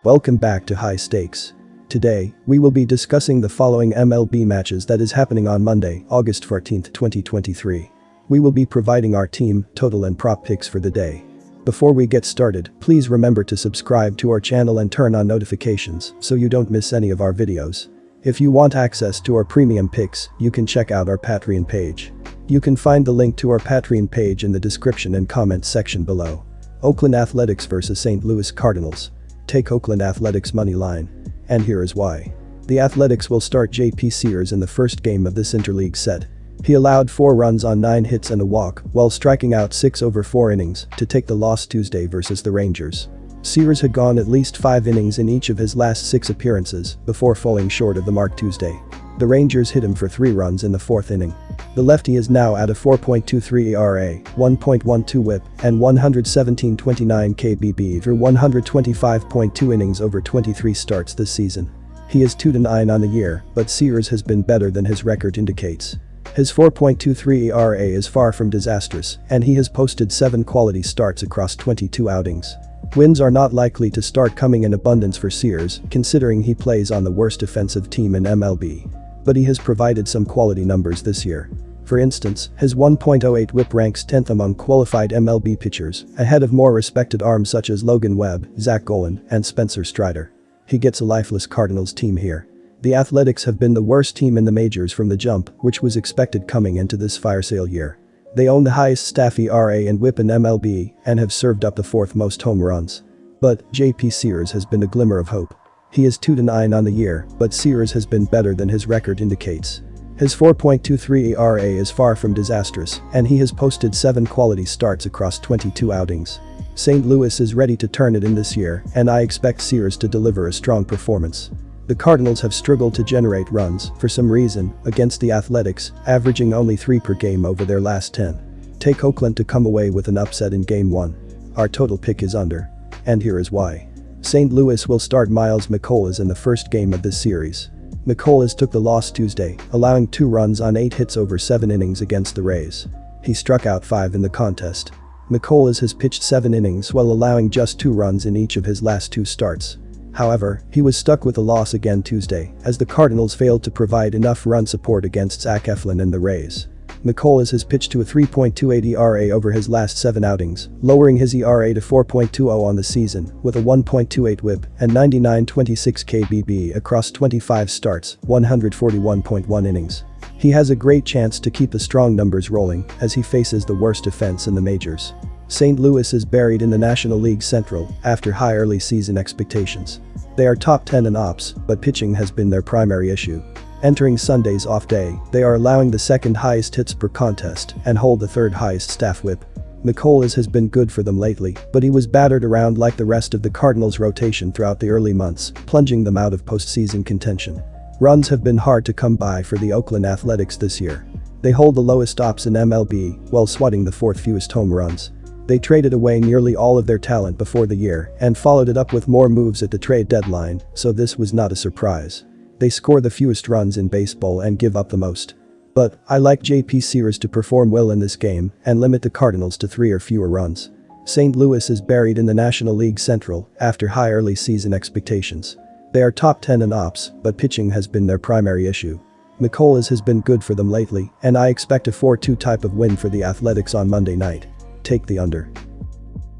Welcome back to High Stakes. Today, we will be discussing the following MLB matches that is happening on Monday, August 14, 2023. We will be providing our team, total and prop picks for the day. Before we get started, please remember to subscribe to our channel and turn on notifications so you don't miss any of our videos. If you want access to our premium picks, you can check out our Patreon page. You can find the link to our Patreon page in the description and comments section below. Oakland Athletics vs St. Louis Cardinals. Take Oakland Athletics money line. And here is why. The Athletics will start J.P. Sears in the first game of this interleague set. He allowed 4 runs on 9 hits and a walk while striking out 6 over 4 innings to take the loss Tuesday versus the Rangers. Sears had gone at least 5 innings in each of his last 6 appearances before falling short of the mark Tuesday. The Rangers hit him for 3 runs in the 4th inning. The lefty is now at a 4.23 ERA, 1.12 WHIP, and 117.29 kBB through 125.2 innings over 23 starts this season. He is 2-9 on the year, but Sears has been better than his record indicates. His 4.23 ERA is far from disastrous, and he has posted 7 quality starts across 22 outings. Wins are not likely to start coming in abundance for Sears, considering he plays on the worst defensive team in MLB. But he has provided some quality numbers this year. For instance, his 1.08 WHIP ranks 10th among qualified MLB pitchers, ahead of more respected arms such as Logan Webb, Zach Gallen, and Spencer Strider. He gets a lifeless Cardinals team here. The Athletics have been the worst team in the majors from the jump, which was expected coming into this fire sale year. They own the highest staff ERA and WHIP in MLB and have served up the 4th most home runs. But J.P. Sears has been a glimmer of hope. He is 2-9 on the year, but Sears has been better than his record indicates. His 4.23 ERA is far from disastrous, and he has posted 7 quality starts across 22 outings. St. Louis is ready to turn it in this year, and I expect Sears to deliver a strong performance. The Cardinals have struggled to generate runs, for some reason, against the Athletics, averaging only 3 per game over their last 10. Take Oakland to come away with an upset in Game 1. Our total pick is under. And here is why. St. Louis will start Miles McCollum in the first game of this series. McCollum took the loss Tuesday, allowing 2 runs on 8 hits over 7 innings against the Rays. He struck out 5 in the contest. McCollum has pitched 7 innings while allowing just 2 runs in each of his last 2 starts. However, he was stuck with a loss again Tuesday, as the Cardinals failed to provide enough run support against Zach Eflin and the Rays. McCollum has pitched to a 3.28 ERA over his last 7 outings, lowering his ERA to 4.20 on the season, with a 1.28 WHIP and 99.26 kBB across 25 starts, 141.1 innings. He has a great chance to keep the strong numbers rolling as he faces the worst defense in the majors. St. Louis is buried in the National League Central after high early season expectations. They are top 10 in ops, but pitching has been their primary issue. Entering Sunday's off day, they are allowing the 2nd highest hits per contest and hold the 3rd highest staff WHIP. McCollum has been good for them lately, but he was battered around like the rest of the Cardinals' rotation throughout the early months, plunging them out of postseason contention. Runs have been hard to come by for the Oakland Athletics this year. They hold the lowest ops in MLB while swatting the 4th fewest home runs. They traded away nearly all of their talent before the year and followed it up with more moves at the trade deadline, so this was not a surprise. They score the fewest runs in baseball and give up the most. But I like J.P. Sears to perform well in this game and limit the Cardinals to 3 or fewer runs. St. Louis is buried in the National League Central after high early season expectations. They are top 10 in ops, but pitching has been their primary issue. McCollum has been good for them lately, and I expect a 4-2 type of win for the Athletics on Monday night. Take the under.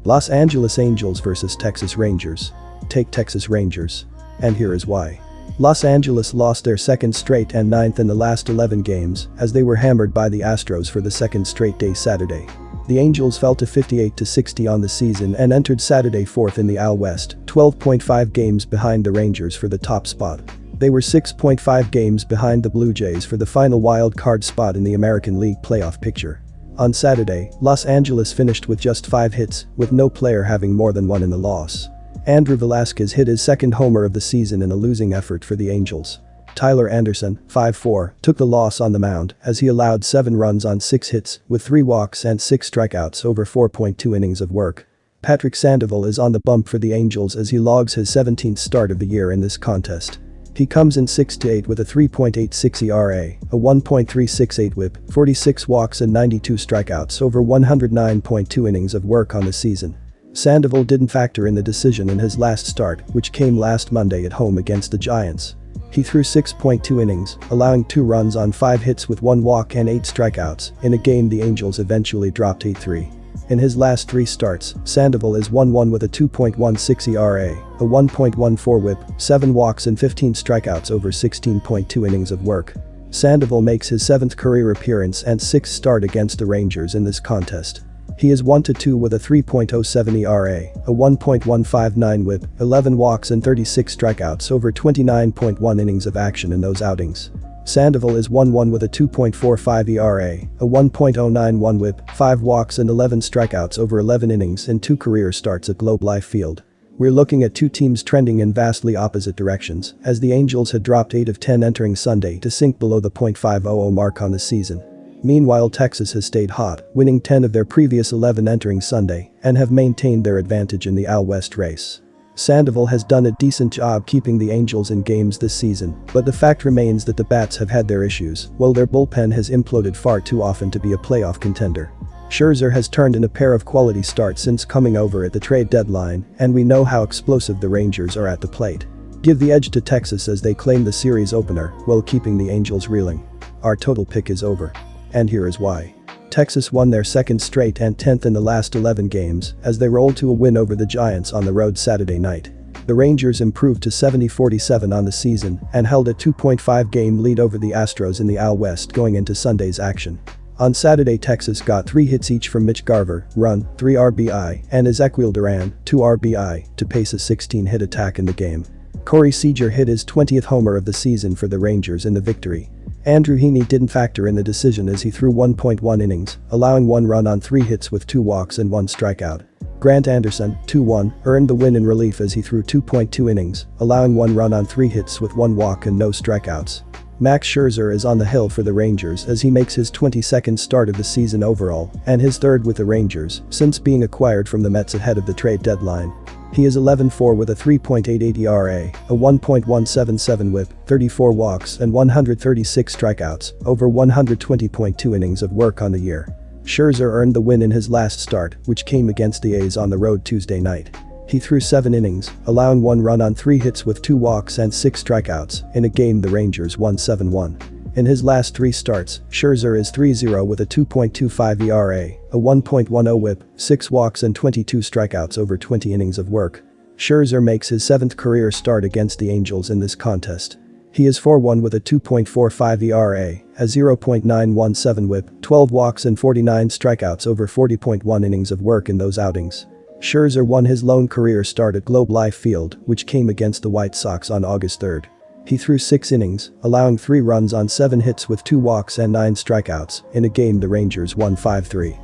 Los Angeles Angels vs Texas Rangers. Take Texas Rangers. And here is why. Los Angeles lost their 2nd straight and 9th in the last 11 games as they were hammered by the Astros for the 2nd straight day Saturday. The Angels fell to 58-60 on the season and entered Saturday 4th in the AL West, 12.5 games behind the Rangers for the top spot. They were 6.5 games behind the Blue Jays for the final wild card spot in the American League playoff picture. On Saturday, Los Angeles finished with just 5 hits, with no player having more than 1 in the loss. Andrew Velazquez hit his 2nd homer of the season in a losing effort for the Angels. Tyler Anderson, 5'4", took the loss on the mound as he allowed 7 runs on 6 hits with 3 walks and 6 strikeouts over 4.2 innings of work. Patrick Sandoval is on the bump for the Angels as he logs his 17th start of the year in this contest. He comes in 6-8 with a 3.86 ERA, a 1.368 WHIP, 46 walks and 92 strikeouts over 109.2 innings of work on the season. Sandoval didn't factor in the decision in his last start, which came last Monday at home against the Giants. He threw 6.2 innings, allowing 2 runs on 5 hits with 1 walk and 8 strikeouts, in a game the Angels eventually dropped 8-3. In his last 3 starts, Sandoval is 1-1 with a 2.16 ERA, a 1.14 whip, 7 walks and 15 strikeouts over 16.2 innings of work. Sandoval makes his 7th career appearance and 6th start against the Rangers in this contest. He is 1-2 with a 3.07 ERA, a 1.159 whip, 11 walks and 36 strikeouts over 29.1 innings of action in those outings. Sandoval is 1-1 with a 2.45 ERA, a 1.091 whip, 5 walks and 11 strikeouts over 11 innings in 2 career starts at Globe Life Field. We're looking at 2 teams trending in vastly opposite directions, as the Angels had dropped 8 of 10 entering Sunday to sink below the .500 mark on the season. Meanwhile, Texas has stayed hot, winning 10 of their previous 11 entering Sunday, and have maintained their advantage in the AL West race. Sandoval has done a decent job keeping the Angels in games this season, but the fact remains that the bats have had their issues, while their bullpen has imploded far too often to be a playoff contender. Scherzer has turned in a pair of quality starts since coming over at the trade deadline, and we know how explosive the Rangers are at the plate. Give the edge to Texas as they claim the series opener, while keeping the Angels reeling. Our total pick is over. And here is why. Texas won their 2nd straight and 10th in the last 11 games as they rolled to a win over the Giants on the road Saturday night. The Rangers improved to 70-47 on the season and held a 2.5-game lead over the Astros in the AL West going into Sunday's action. On Saturday, Texas got 3 hits each from Mitch Garver, run, 3 RBI, and Ezequiel Duran, 2 RBI, to pace a 16-hit attack in the game. Corey Seager hit his 20th homer of the season for the Rangers in the victory. Andrew Heaney didn't factor in the decision as he threw 1.1 innings, allowing 1 run on 3 hits with 2 walks and 1 strikeout. Grant Anderson, 2-1, earned the win in relief as he threw 2.2 innings, allowing 1 run on 3 hits with 1 walk and no strikeouts. Max Scherzer is on the hill for the Rangers as he makes his 22nd start of the season overall and his 3rd with the Rangers since being acquired from the Mets ahead of the trade deadline. He is 11-4 with a 3.88 ERA, a 1.177 whip, 34 walks and 136 strikeouts over 120.2 innings of work on the year. Scherzer earned the win in his last start, which came against the A's on the road Tuesday night. He threw 7 innings, allowing 1 run on 3 hits with 2 walks and 6 strikeouts in a game the Rangers won 7-1. In his last 3 starts, Scherzer is 3-0 with a 2.25 ERA, a 1.10 whip, 6 walks and 22 strikeouts over 20 innings of work. Scherzer makes his 7th career start against the Angels in this contest. He is 4-1 with a 2.45 ERA, a 0.917 whip, 12 walks and 49 strikeouts over 40.1 innings of work in those outings. Scherzer won his lone career start at Globe Life Field, which came against the White Sox on August 3rd. He threw 6 innings, allowing 3 runs on 7 hits with 2 walks and 9 strikeouts in a game the Rangers won 5-3.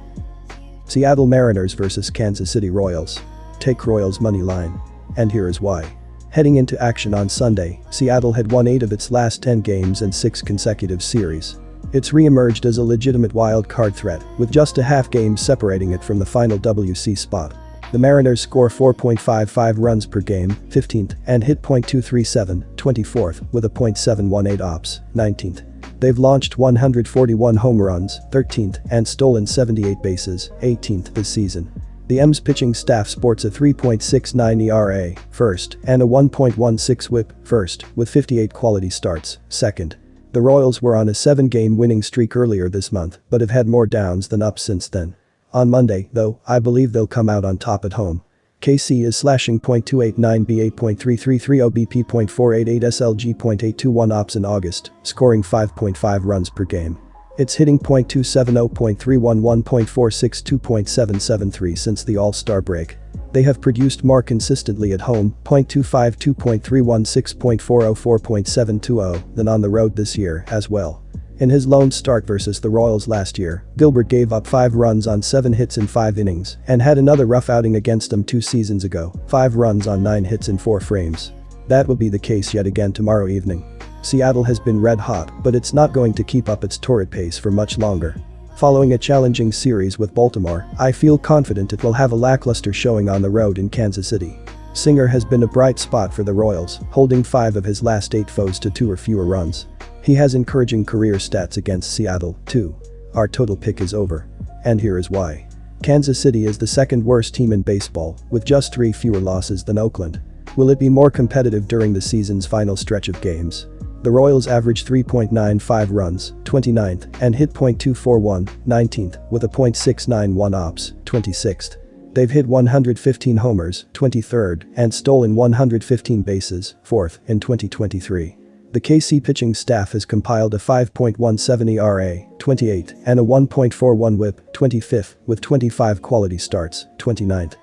Seattle Mariners vs Kansas City Royals. Take Royals money line. And here is why. Heading into action on Sunday, Seattle had won 8 of its last 10 games in 6 consecutive series. It's re-emerged as a legitimate wild card threat, with just a half game separating it from the final WC spot. The Mariners score 4.55 runs per game, 15th, and hit .237, 24th, with a .718 ops, 19th. They've launched 141 home runs, 13th, and stolen 78 bases, 18th this season. The M's pitching staff sports a 3.69 ERA, first, and a 1.16 whip, first, with 58 quality starts, second. The Royals were on a 7-game winning streak earlier this month, but have had more downs than ups since then. On Monday, though, I believe they'll come out on top at home. KC is slashing .289 B8.333 OBP .488 SLG .821 ops in August, scoring 5.5 runs per game. It's hitting .270 .311 .462 .773 since the All-Star break. They have produced more consistently at home, .252 .316 .404 .720 than on the road this year as well. In his lone start versus the Royals last year, Gilbert gave up 5 runs on 7 hits in 5 innings and had another rough outing against them 2 seasons ago, 5 runs on 9 hits in 4 frames. That will be the case yet again tomorrow evening. Seattle has been red hot, but it's not going to keep up its torrid pace for much longer. Following a challenging series with Baltimore, I feel confident it will have a lackluster showing on the road in Kansas City. Singer has been a bright spot for the Royals, holding 5 of his last 8 foes to 2 or fewer runs. He has encouraging career stats against Seattle, too. Our total pick is over. And here is why. Kansas City is the second worst team in baseball, with just 3 fewer losses than Oakland. Will it be more competitive during the season's final stretch of games? The Royals average 3.95 runs, 29th, and hit .241, 19th, with a .691 ops, 26th. They've hit 115 homers, 23rd, and stolen 115 bases, 4th, in 2023. The KC pitching staff has compiled a 5.17 ERA, 28th, and a 1.41 WHIP, 25th, with 25 quality starts, 29th.